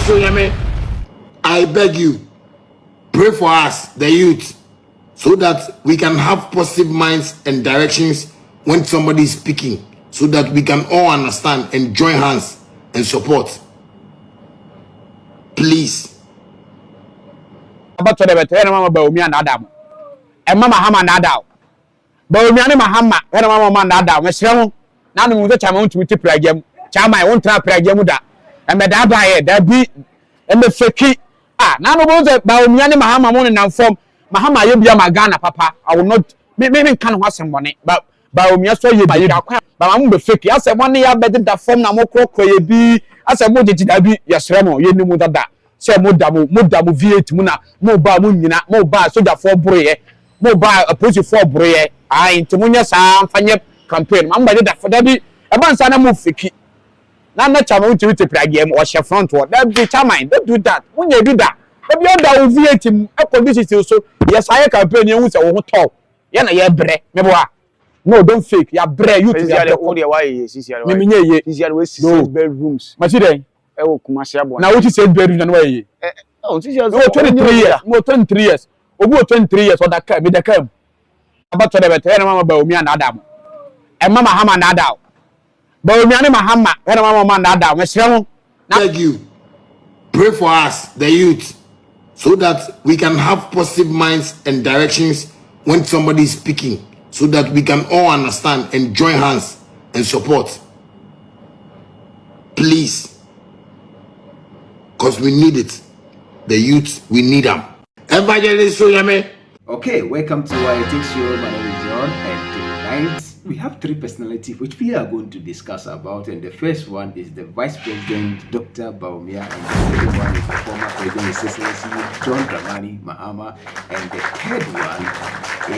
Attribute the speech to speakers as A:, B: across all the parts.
A: Soyame, I beg you, pray for us, the youth, so that we can have positive minds and directions when somebody is speaking, so that we can all understand and join hands and support. Please.
B: About the veteran Mama BAWUMIA and Adam. And Mama Hama Nadao. BAWUMIA and Mahama, and Mama Nadao, Miss Ram, now the mother Chamon to Prague, Chama, I won't trap Praguemuda, and Madame there be and the Feki. Ah, now the ones that BAWUMIA and Mahama morning now from Mahama, you be a Magana, Papa. I will not maybe can't have some money, but BAWUMIA saw you by your but I'm the Feki. I said 1 year better that form now more crook be as a motive to be yes, Ramo, you know that. Say modamu V8 muna mobile munina mobile soldier for broye mobile opposite for broye ai ntimunya sa mfanye campaign mamba de da for da bi e ban sa na mo fiki na chama unti Prague or chef front word that be chairman don't do that munye do that e bi oda V8 e condition so yes I campaign you say wo talk ye na ye bre me bo no don't fake ya bre you to ya
C: all the way CCR
B: me menye ye
C: CCR we 6 bedrooms
B: ma see den
C: now
B: what you say bedroom and why
C: oh
B: 23 years more 23 years obu 23 years or that come me the come about the veteran Mama BAWUMIA and Adam and Mama Hama Nadao BAWUMIA and Mahama and Mama Nadao Miss Ram
A: Beg you, pray for us, the youth, so that we can have positive minds and directions when somebody is speaking, so that we can all understand and join hands and support. Please. Because we need it. The youth, we need them. Evangelist Soyame.
D: Okay, welcome to our Ethics Show. My name is John, and tonight we have 3 personalities which we are going to discuss about. And the first one is the Vice President, Dr. BAWUMIA, and the second one is the former President, His Excellency John Dramani Mahama, and the third one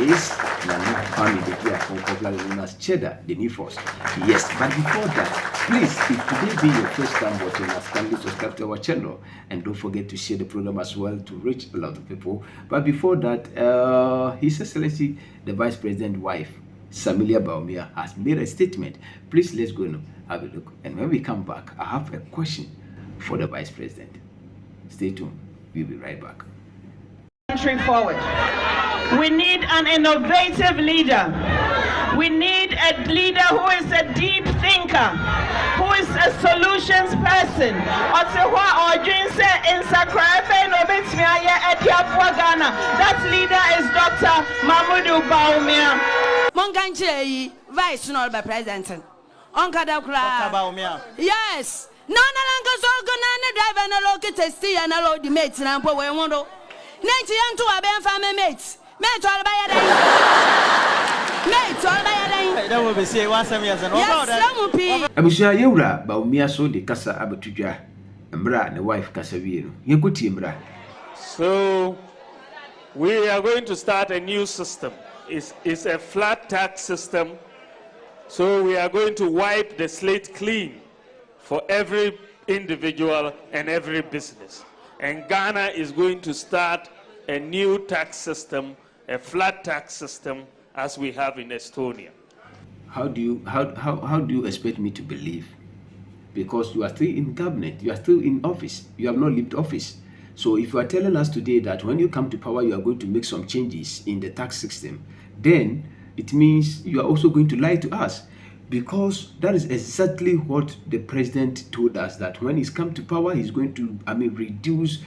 D: is BEDIAKO, popularly known as SHATTA, the new force. Yes, but before that, please, if today be your first time watching us, kindly subscribe to our channel and don't forget to share the program as well to reach a lot of people. But before that, His Excellency the Vice President's wife, Samilia BAWUMIA, has made a statement. Please let's go and have a look. And when we come back, I have a question for the Vice President. Stay tuned. We'll be right back.
E: Country forward. We need an innovative leader. We need a leader who is a deep thinker, who is a solutions person. That leader is Dr. BAWUMIA.
F: Monganche, Vice Noble President. Yes. No, so gonna drive and a local testy and a load the mates and I'm poor. Nancy and two are being family mates. Mates all by a day. Mates all by a day. That will be say once a year and all that.
D: Abusia Yura, BAWUMIA so de Casa Abatuja, and Bra and the wife Casaviro. You good team, Bra.
G: So we are going to start a new system. It's a flat tax system. So we are going to wipe the slate clean for every individual and every business. And Ghana is going to start a new tax system, a flat tax system, as we have in Estonia.
D: How do you expect me to believe? Because you are still in cabinet, you are still in office, you have not left office. So if you are telling us today that when you come to power, you are going to make some changes in the tax system, then it means you are also going to lie to us. Because that is exactly what the president told us, that when he's come to power, he's going to, reduce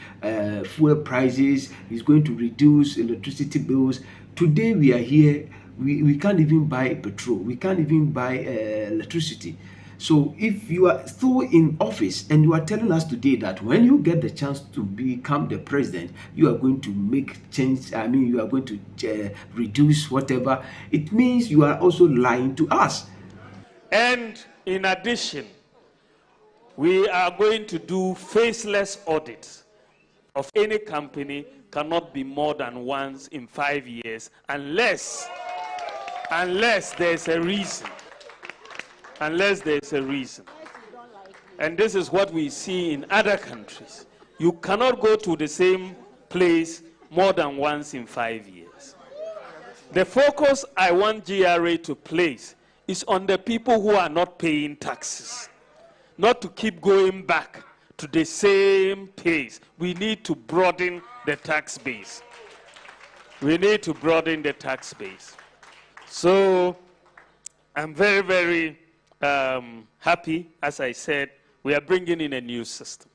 D: fuel prices, he's going to reduce electricity bills. Today we are here, we can't even buy petrol, we can't even buy electricity. So if you are still in office and you are telling us today that when you get the chance to become the president, you are going to make change, you are going to reduce whatever, it means you are also lying to us.
G: And in addition, we are going to do faceless audits of any company, cannot be more than once in 5 years unless there's a reason. Unless there's a reason. And this is what we see in other countries. You cannot go to the same place more than once in 5 years. The focus I want GRA to place is on the people who are not paying taxes. Not to keep going back to the same pace. We need to broaden the tax base. We need to broaden the tax base. So I'm very, very happy. As I said, we are bringing in a new system.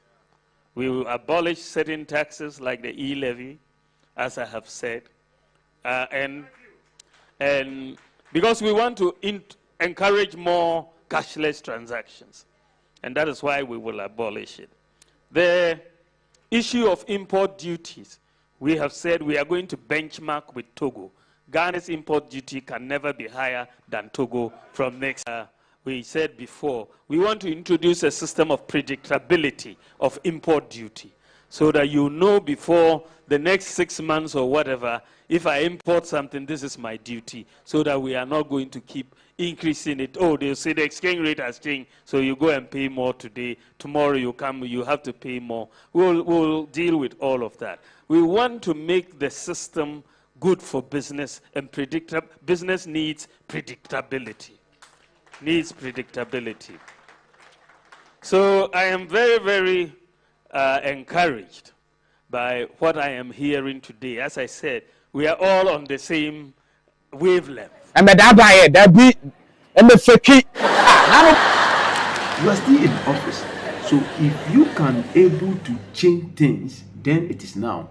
G: We will abolish certain taxes like the e-levy, as I have said, and because we want to encourage more cashless transactions, and that is why we will abolish it. The issue of import duties, we have said we are going to benchmark with Togo. Ghana's import duty can never be higher than Togo from next year. We said before, we want to introduce a system of predictability of import duty so that you know before the next 6 months or whatever, if I import something, this is my duty, so that we are not going to keep increasing it. Oh, they'll say the exchange rate has changed, so you go and pay more today. Tomorrow you come, you have to pay more. We'll deal with all of that. We want to make the system good for business, and business needs predictability. So I am very, very encouraged by what I am hearing today. As I said, we are all on the same wavelength.
B: And that be and the fake.
D: You are still in office. So if you can able to change things, then it is now.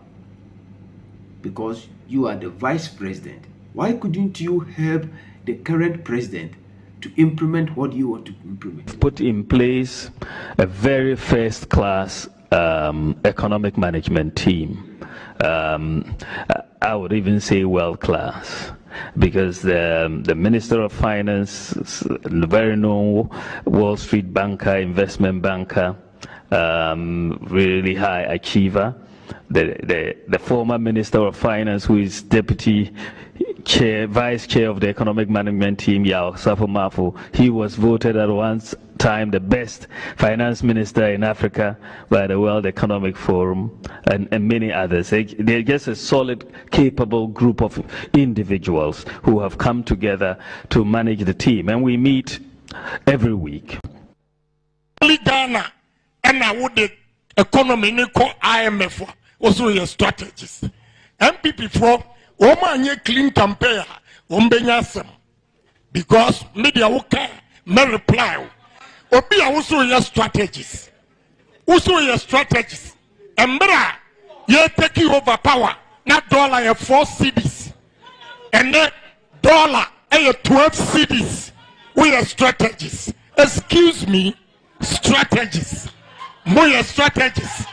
D: Because you are the vice president. Why couldn't you help the current president to implement what you want to implement?
H: Put in place a very first-class economic management team. I would even say world-class, because the Minister of Finance, the very known Wall Street banker, investment banker, really high achiever. The former Minister of Finance, who is deputy chair, vice chair of the economic management team, Yao Safomafu, he was voted at one time the best finance minister in Africa by the World Economic Forum, and many others. They're just a solid, capable group of individuals who have come together to manage the team, and we meet every week.
I: Ghana and I would the economy IMF also your strategies. MPP for Oma clean campaign Ombenyasem, because media okay may reply. Obi also your strategies. Also your strategies. Embra you take over power. Not dollar 4 cedis. And then dollar 12 cedis. We are strategies. Excuse me, strategies. More strategies.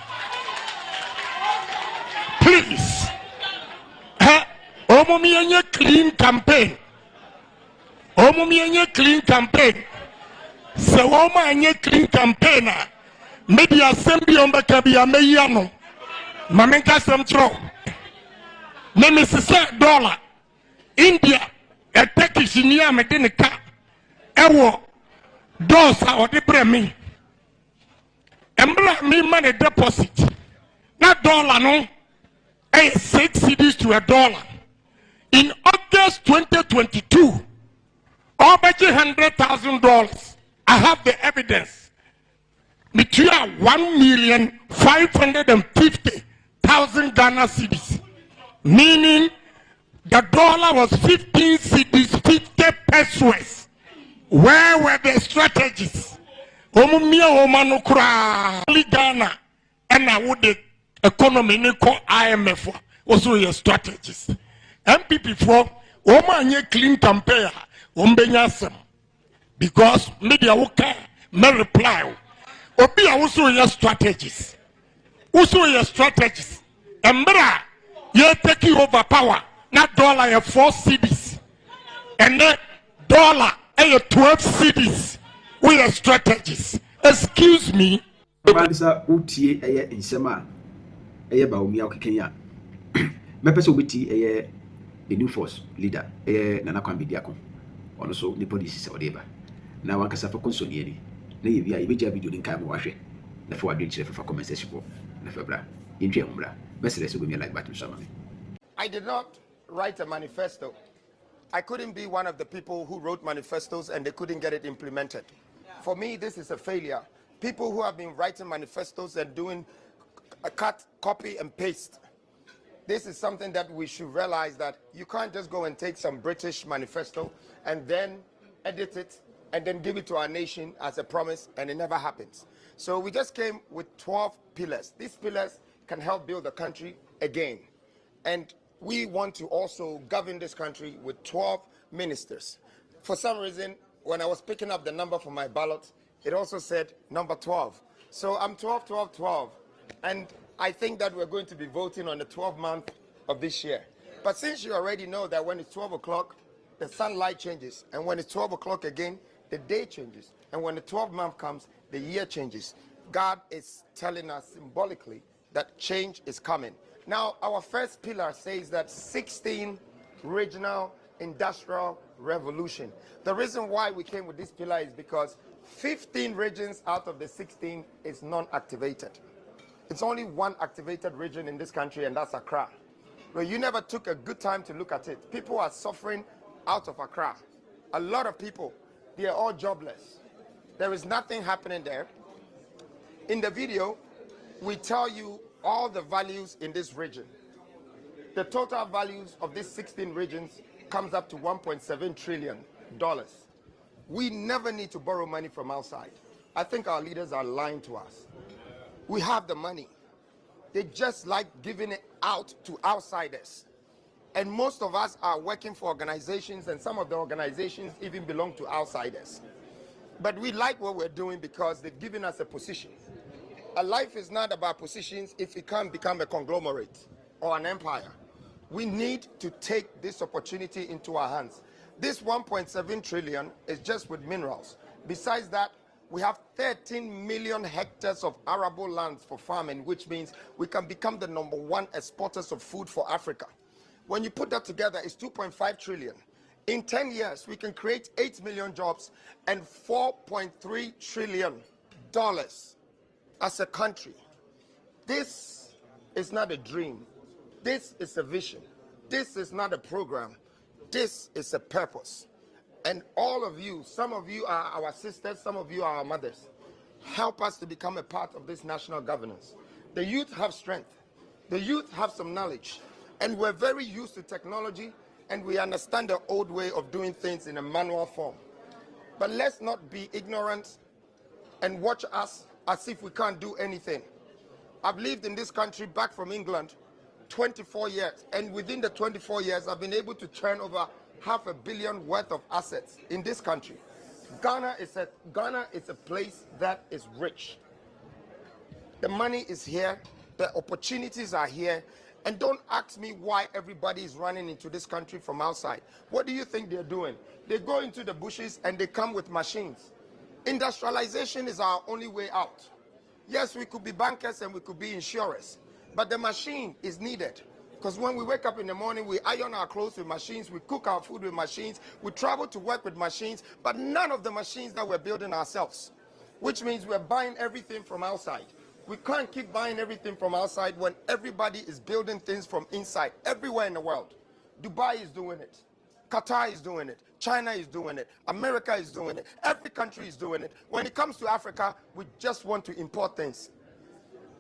I: Please. Omomianye clean campaign. Omomianye clean campaign. So anye clean campaign. Maybe assembly on the Kabia Mayano. Mamenka Samtro. Nemesis dollar. India. A Turkish near Medinica. Ewo. Dosa or the Bremi. Embra me money deposit. Not dollar no. 6 cedis to $1. In August 2022, over $100,000. I have the evidence. Between 1,550,000 Ghana cedis, meaning the dollar was 15 cedis, 50 pesos. Where were the strategies? Omumia Omanukura, Ghana, and I would the economy IMF also your strategies. MPP for Oma clean campaign Ombenyasem, because media okay may reply. Obi also your strategies. Also your strategies. Embra you take over power. Not dollar 4 cedis. And then dollar 12 cedis. We are strategies. Excuse me.
D: Balisa utie eye nsema eye Bawumia okekenya. Mepese obiti eye the new force leader Nana BEDIAKO. Ono so ni police se odeba. Na wankasa fa konsoni ni. Na ye bia ibeja video ni nkai mo wahwe. Na fa wadwe chire fa comment section ko. Na fa bra. Yentwe mbra. Besere se go me like button sama me.
J: I did not write a manifesto. I couldn't be one of the people who wrote manifestos and they couldn't get it implemented. For me, this is a failure. people who have been writing manifestos and doing a cut, copy, and paste. This is something that we should realize, that you can't just go and take some British manifesto and then edit it and then give it to our nation as a promise, and it never happens. So we just came with 12 pillars. These pillars can help build the country again. And we want to also govern this country with 12 ministers. For some reason, when I was picking up the number for my ballot, it also said number 12. So I'm 12, 12, 12. And I think that we're going to be voting on the 12th month of this year. But since you already know that when it's 12 o'clock, the sunlight changes. And when it's 12 o'clock again, the day changes. And when the 12th month comes, the year changes. God is telling us symbolically that change is coming. Now, our first pillar says that 16 regional industrial revolution. The reason why we came with this pillar is because 15 regions out of the 16 is non-activated. It's only one activated region in this country, and that's Accra. Well, you never took a good time to look at it. People are suffering out of Accra. A lot of people, they are all jobless. There is nothing happening there. In the video, we tell you all the values in this region. The total values of these 16 regions comes up to $1.7 trillion. We never need to borrow money from outside. I think our leaders are lying to us. We have the money. They just like giving it out to outsiders. And most of us are working for organizations, and some of the organizations even belong to outsiders. But we like what we're doing because they've given us a position. A life is not about positions if it can't become a conglomerate or an empire. We need to take this opportunity into our hands. This 1.7 trillion is just with minerals. Besides that, we have 13 million hectares of arable lands for farming, which means we can become the #1 exporters of food for Africa. When you put that together, it's 2.5 trillion. In 10 years, we can create 8 million jobs and $4.3 trillion as a country. This is not a dream. This is a vision. This is not a program. This is a purpose. And all of you, some of you are our sisters, some of you are our mothers. Help us to become a part of this national governance. The youth have strength. The youth have some knowledge. And we're very used to technology, and we understand the old way of doing things in a manual form. But let's not be ignorant and watch us as if we can't do anything. I've lived in this country back from England 24 years, and within the 24 years, I've been able to turn over $500 million worth of assets in this country. Ghana is a place that is rich. The money is here, the opportunities are here, and don't ask me why everybody is running into this country from outside. What do you think they're doing? They go into the bushes and they come with machines. Industrialization is our only way out. Yes, we could be bankers and we could be insurers, but the machine is needed. Because when we wake up in the morning, we iron our clothes with machines, we cook our food with machines, we travel to work with machines, but none of the machines that we're building ourselves, which means we're buying everything from outside. We can't keep buying everything from outside when everybody is building things from inside, everywhere in the world. Dubai is doing it. Qatar is doing it. China is doing it. America is doing it. Every country is doing it. When it comes to Africa, we just want to import things.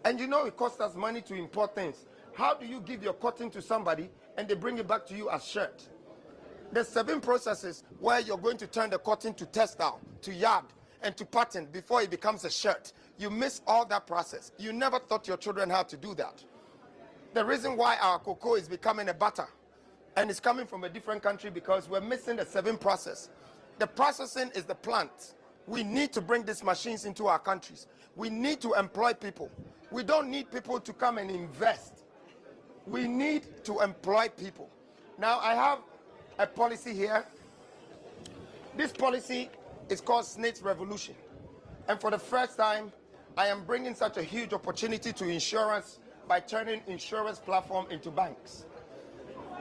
J: And you know it costs us money to import things. How do you give your cotton to somebody and they bring it back to you as shirt? There's 7 processes where you're going to turn the cotton to textile, to yard, and to pattern before it becomes a shirt. You miss all that process. You never thought your children had to do that. The reason why our cocoa is becoming a butter and it's coming from a different country because we're missing the 7 process. The processing is the plant. We need to bring these machines into our countries. We need to employ people. We don't need people to come and invest. We need to employ people. Now I have a policy here. This policy is called Snake's Revolution. And for the first time, I am bringing such a huge opportunity to insurance by turning insurance platform into banks.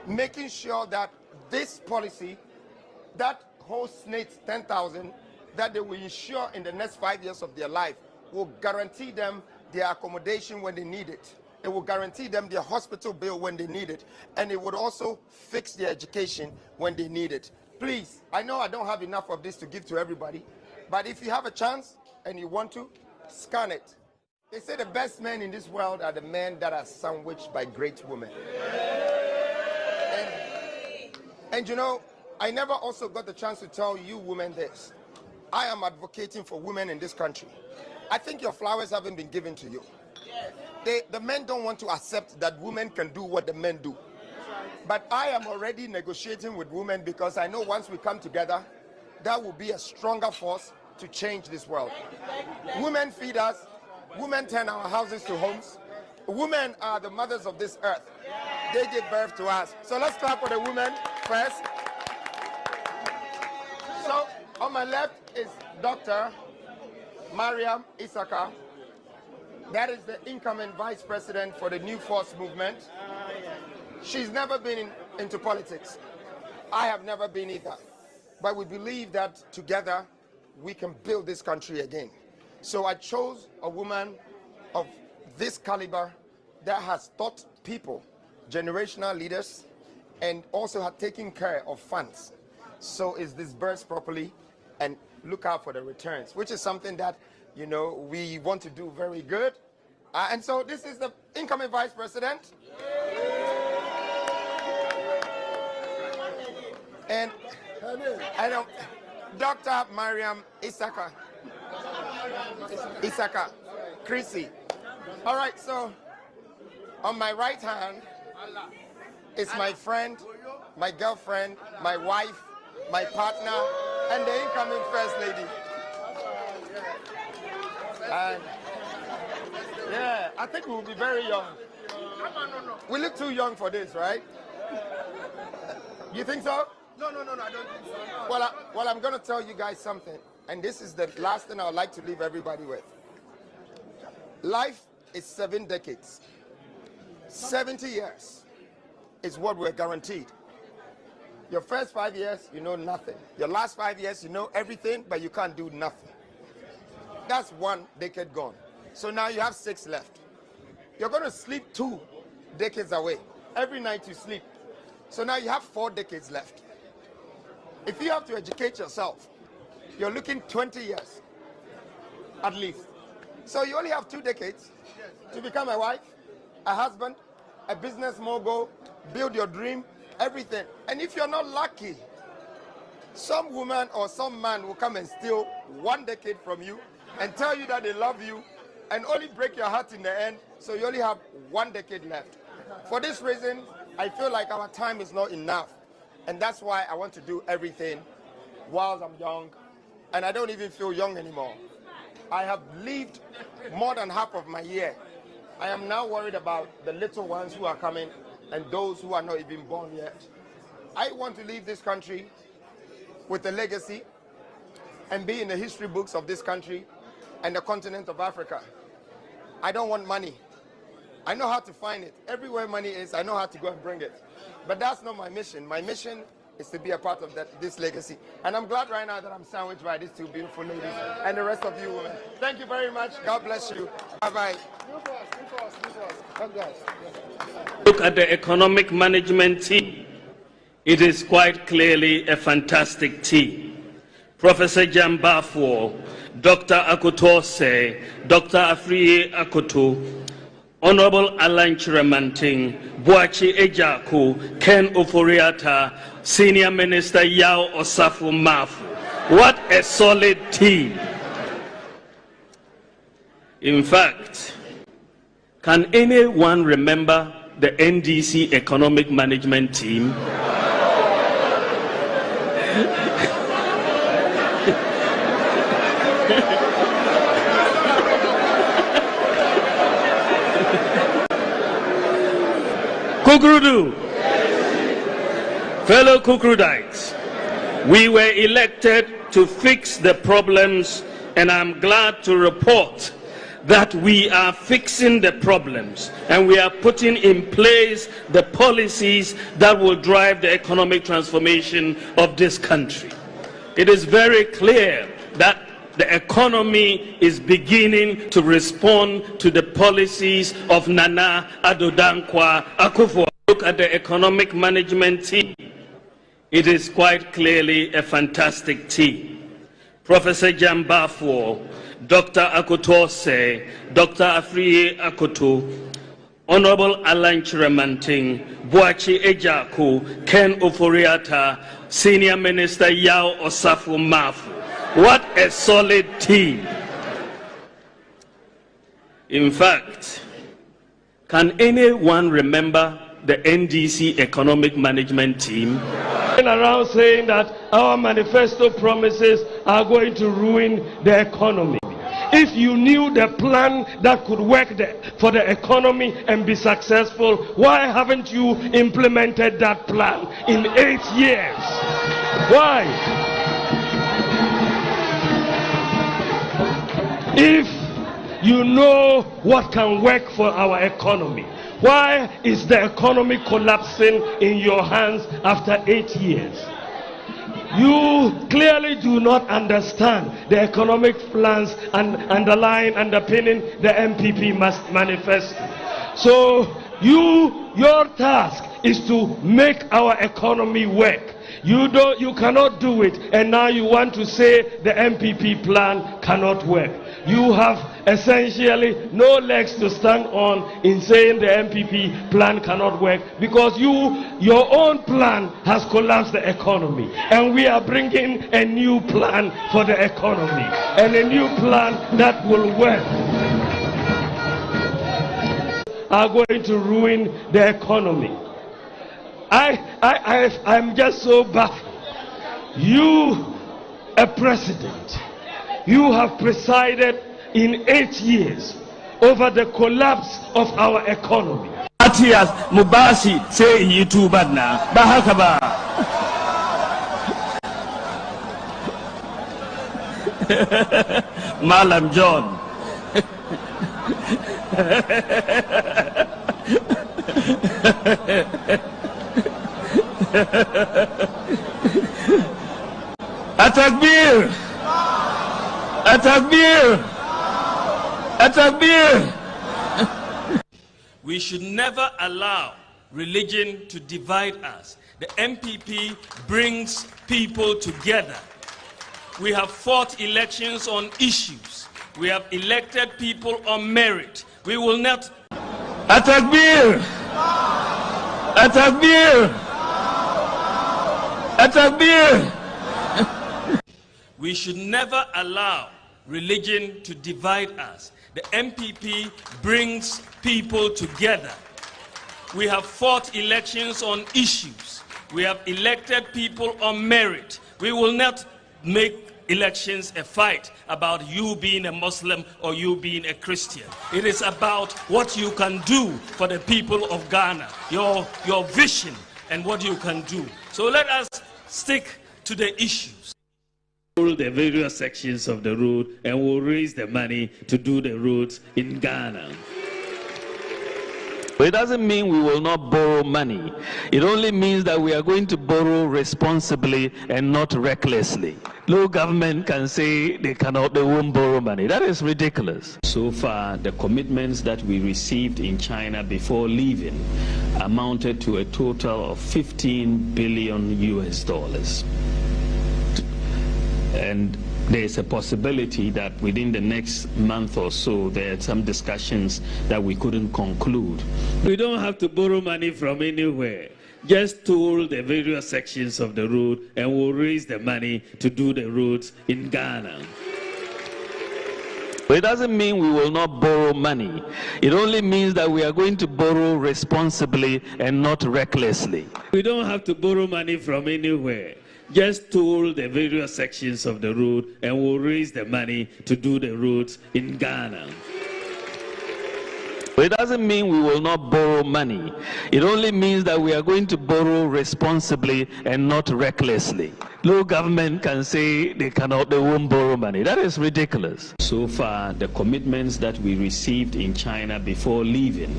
J: Making sure that this policy, that whole Snake's 10,000, that they will insure in the next 5 years of their life, will guarantee them their accommodation when they need it. It will guarantee them their hospital bill when they need it. And it would also fix their education when they need it. Please, I know I don't have enough of this to give to everybody, but if you have a chance and you want to, Scan it. They say the best men in this world are the men that are sandwiched by great women. And you know, I never also got the chance to tell you women this. I am advocating for women in this country. I think your flowers haven't been given to you. The men don't want to accept that women can do what the men do. But I am already negotiating with women because I know once we come together, that will be a stronger force to change this world. Women feed us. Women turn our houses to homes. Women are the mothers of this earth. They give birth to us. So let's clap for the women first. So on my left is Dr. Mariam Isaka. That is the incoming vice president for the New Force movement. She's never been into politics. I have never been either. But we believe that together we can build this country again. So I chose a woman of this caliber that has taught people, generational leaders, and also had taken care of funds. So is disbursed properly and look out for the returns, which is something that, you know, we want to do very good. And so this is the incoming vice president. And I know Dr. Mariam Isaka. Chrissy. All right, so on my right hand is my friend, my girlfriend, my wife, my partner, and the incoming first lady. And yeah, I think we will be very young. We look too young for this, right? You think so? No, I don't think so. Well, I'm going to tell you guys something, and this is the last thing I would like to leave everybody with. Life is 7 decades. 70 years is what we're guaranteed. Your first 5 years, you know nothing. Your last 5 years, you know everything, but you can't do nothing. That's 1 decade gone. So now you have 6 left. You're going to sleep 2 decades away. Every night you sleep. So now you have 4 decades left. If you have to educate yourself, you're looking 20 years, at least. So you only have 2 decades to become a wife, a husband, a business mogul, build your dream, everything. And if you're not lucky, some woman or some man will come and steal 1 decade from you and tell you that they love you and only break your heart in the end, so you only have 1 decade left. For this reason, I feel like our time is not enough. And that's why I want to do everything while I'm young. And I don't even feel young anymore. I have lived more than half of my year. I am now worried about the little ones who are coming and those who are not even born yet. I want to leave this country with a legacy and be in the history books of this country and the continent of Africa. I don't want money. I know how to find it. Everywhere money is, I know how to go and bring it. But that's not my mission. My mission is to be a part of this legacy. And I'm glad right now that I'm sandwiched by these 2 beautiful ladies and the rest of you women. Thank you very much. God bless you. Bye-bye.
K: Look at the economic management team. It is quite clearly a fantastic team. Professor Jambafo, Dr. Akutose, Dr. Afriye Akoto, Honorable Alan Chiramanting, Boachi Ejaku, Ken Oforiata, Senior Minister Yao Osafo Mafu. What a solid team. In fact, can anyone remember the NDC economic management team? Kukrudu, fellow Kukrudites, we were elected to fix the problems, and I'm glad to report that we are fixing the problems and we are putting in place the policies that will drive the economic transformation of this country. It is very clear that the economy is beginning to respond to the policies of Nana Addo Dankwa Akufo. Look at the economic management team. It is quite clearly a fantastic team. Professor Jambafo, Dr. Akotose, Dr. Afriye Akoto, Honorable Alan Chiramanting, Boachi Ejako, Ken Oforiata, Senior Minister Yao Osafo Mafu. What a solid team. In fact, can anyone remember the NDC economic management team?
L: Around saying that our manifesto promises are going to ruin the economy. If you knew the plan that could work for the economy and be successful, why haven't you implemented that plan in 8 years? Why? If you know what can work for our economy, why is the economy collapsing in your hands after 8 years? You clearly do not understand the economic plans and underpinning the MPP manifesto. So your task is to make our economy work. You cannot do it, and now you want to say the MPP plan cannot work. You have essentially no legs to stand on in saying the MPP plan cannot work, because your own plan has collapsed the economy, and we are bringing a new plan for the economy, and a new plan that will work. Are going to ruin the economy. I'm just so baffled. You, a president, you have presided in 8 years over the collapse of our economy.
K: Atias Mubasi say you too bad now. Bahakaba. Malam John. Atakbir! Atakbir! Atakbir! We should never allow religion to divide us. The MPP brings people together. We have fought elections on issues. We have elected people on merit. We will not. Atakbir! Atakbir! Atakbir! We should never allow religion to divide us. The MPP brings people together. We have fought elections on issues. We have elected people on merit. We will not make elections a fight about you being a Muslim or you being a Christian. It is about what you can do for the people of Ghana, your vision and what you can do. So let us stick to the issues. The various sections of the road, and we'll raise the money to do the roads in Ghana.
H: But it doesn't mean we will not borrow money. It only means that we are going to borrow responsibly and not recklessly. No government can say they won't borrow money. That is ridiculous.
K: So far, the commitments that we received in China before leaving amounted to a total of $15 billion US. And there's a possibility that within the next month or so, there are some discussions that we couldn't conclude. We don't have to borrow money from anywhere. Just toll the various sections of the road, and we'll raise the money to do the roads in Ghana.
H: But it doesn't mean we will not borrow money. It only means that we are going to borrow responsibly and not recklessly.
K: We don't have to borrow money from anywhere. Just toll the various sections of the road, and we'll raise the money to do the roads in Ghana.
H: But it doesn't mean we will not borrow money. It only means that we are going to borrow responsibly and not recklessly. No government can say they won't borrow money. That is ridiculous.
K: So far, the commitments that we received in China before leaving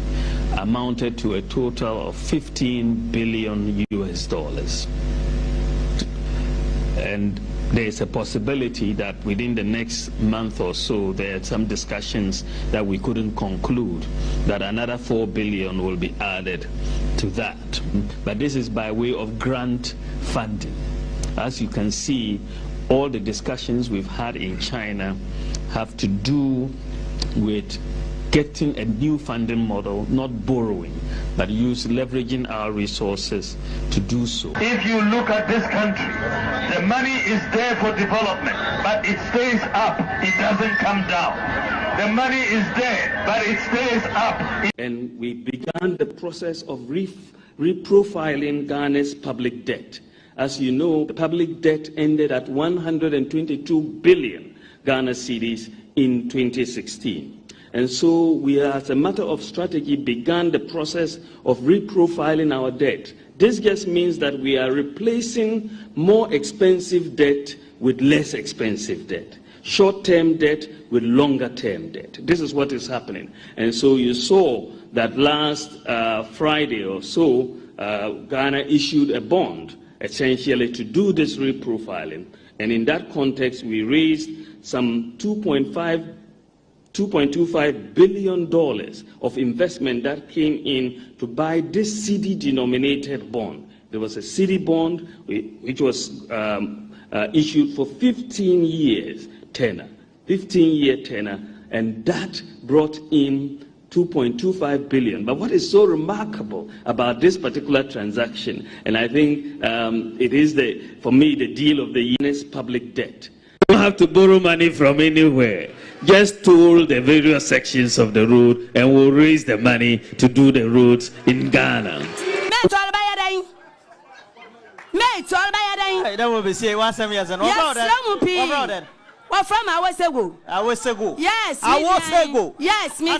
K: amounted to a total of $15 billion US. And there's a possibility that within the next month or so, there are some discussions that we couldn't conclude, that another $4 billion will be added to that. But this is by way of grant funding. As you can see, all the discussions we've had in China
H: have to do with getting a new funding model, not borrowing, but leveraging our resources to do so.
M: If you look at this country, the money is there for development, but it stays up, it doesn't come down. The money is there, but it stays up.
K: And we began the process of reprofiling Ghana's public debt. As you know, the public debt ended at 122 billion Ghana cedis in 2016. And so we, as a matter of strategy, began the process of reprofiling our debt. This just means that we are replacing more expensive debt with less expensive debt, short-term debt with longer-term debt. This is what is happening. And so you saw that last Friday or so, Ghana issued a bond essentially to do this reprofiling. And in that context, we raised some $2.25 billion of investment that came in to buy this CD-denominated bond. There was a CD bond which was issued for 15 years tenor, 15-year tenor, and that brought in 2.25 billion. But what is so remarkable about this particular transaction, and I think it is, for me, the deal of the year's public debt. You don't have to borrow money from anywhere. Just toll the various sections of the road and we'll raise the money to do the roads in Ghana.
N: That will be say 1 7 years and what from I was ago. Yes, I was ago. Yes, me.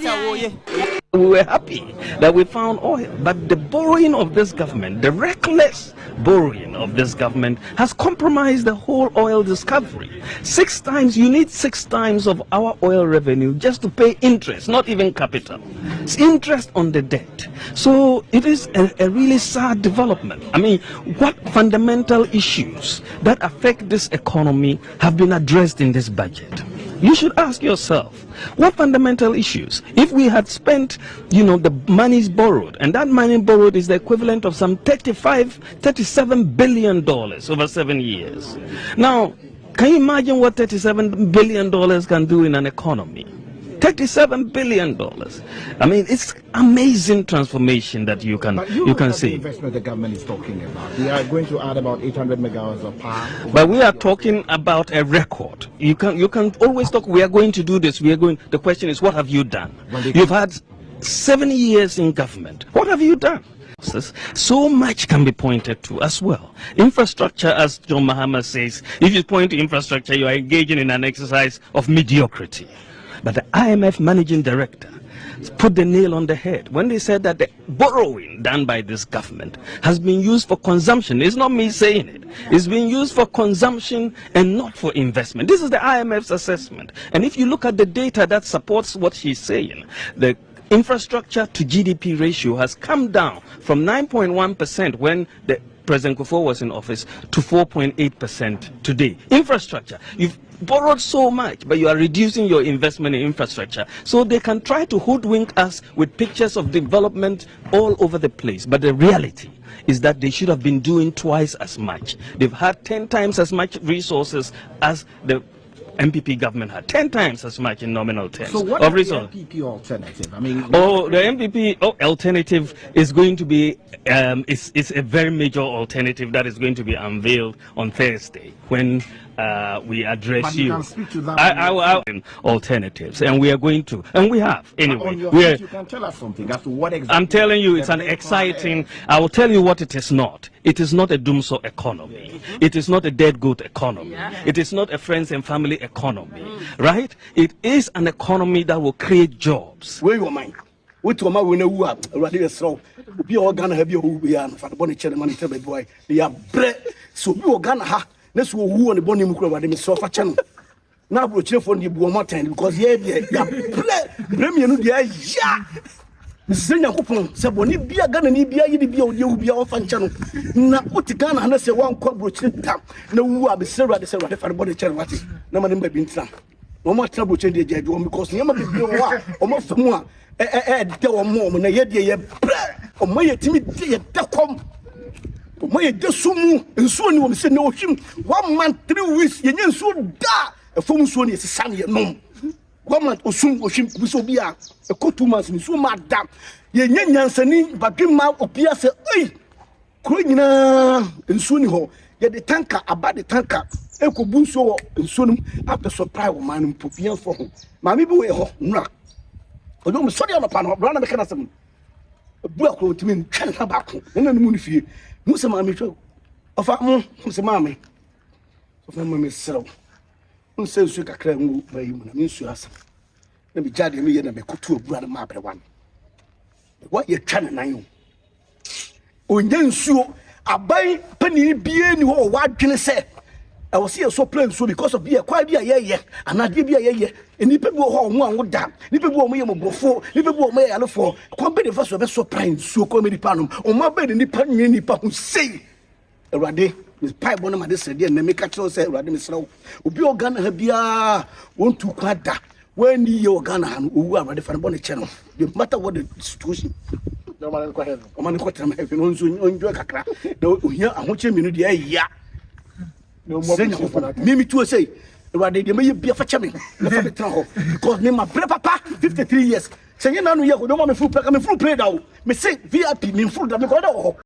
H: We were happy that we found oil, but the borrowing of this government, the reckless borrowing of this government, has compromised the whole oil discovery. 6 times, you need 6 times of our oil revenue just to pay interest, not even capital. It's interest on the debt. So it is a really sad development. I mean, what fundamental issues that affect this economy have been addressed in this budget? You should ask yourself, what fundamental issues? If we had spent, the money's borrowed, and that money borrowed is the equivalent of some $37 billion over 7 years. Now, can you imagine what $37 billion can do in an economy? $37 billion. I mean, it's amazing transformation that you can see.
O: The investment the government is talking about. We are going to add about 800 megawatts of power.
H: But we are talking about a record. You can always talk. We are going to do this. The question is, what have you done? You've had 7 years in government. What have you done? So much can be pointed to as well. Infrastructure, as John Mahama says, if you point to infrastructure, you are engaging in an exercise of mediocrity. But the IMF managing director put the nail on the head when they said that the borrowing done by this government has been used for consumption. It's not me saying it. It's been used for consumption and not for investment. This is the IMF's assessment. And if you look at the data that supports what she's saying, the infrastructure to GDP ratio has come down from 9.1% when the President Kufuor was in office to 4.8% today. Infrastructure. You've borrowed so much, but you are reducing your investment in infrastructure. So they can try to hoodwink us with pictures of development all over the place. But the reality is that they should have been doing twice as much. They've had 10 times as much resources as the MPP government had, 10 times as much in nominal terms.
O: So what is the MPP alternative? I mean,
H: the MPP alternative is going to be it's a very major alternative that is going to be unveiled on Thursday when we address
O: but you. Can speak to that
H: I alternatives, and we are going to, and we have anyway.
O: On your you can tell us something as to what exactly.
H: I'm telling you, it's an exciting. I will tell you what it is not. It is not a doomsday economy. It is not a dead goat economy. It is not a friends and family economy, right? It is an economy that will create jobs.
P: Where your mind? What to my winner who are already so be organ have you who we are for the bonnet chairman tell boy. They are bread. So you are gonna ha. Let's go who on the bonnie mukra them so for channel. Now we'll cheer for the Buomatin because yeah, bread. Premium, yeah. Senya kupon se boni bia Ghana ni bia yi bia odi hu bia ofa nche no na otikana na se wan kwa brochi tam na wu abesera de se rade fa body chere wati na ma nimba bi ntra no ma tra brochi de jeju because nyama bi bi wa o ma famu a de wo mo na ye de ye o ma ye timi de ye de kom o ma ye de sumu nsuo ni wo se na o hwim 1 month 3 weeks ye nsuo da e fom nsuo ni se san ye nom government osum biso bia e ko 2 months ni so madam ye nyanyansani badwema opia se oi kro nyina nsuo ni ho ye de tanka aba de tanka e ko bu nsuo wo nsuo num after supply wo man popia for ho ma me bi we ho nra odo me sori ama pa no bra na me kana sem bu akro timi ntwa na ba ko na nanu ni fie mu se ma me twa ofa mu se ma me ofa ma me sero un se nsuo kakra ngu ba yi mu na me nsuo asa na me jade me ye na me kotu obura na ma brewa wa ye twa na nan yo onye nsuo aban pani bie ni ho wa dwene se I was here so plain so because of beer quite be a ye and I give you a ye and you people who one down people who me before people who may allow for company first of so prime so comedy panum on my bed in the pan ni pa who say a rade Miss Pipe one of this said and make a choice say rade Miss Row ubi organ habia want to quadda when you Ghana who are ready for the channel no matter what the situation no man quite have man quite have enjoy kakra no here I want you minute ya no more me too say Rade de me be fa me because me my papa 53 years say you na no ye ko do me full play da me say VIP me full da me go da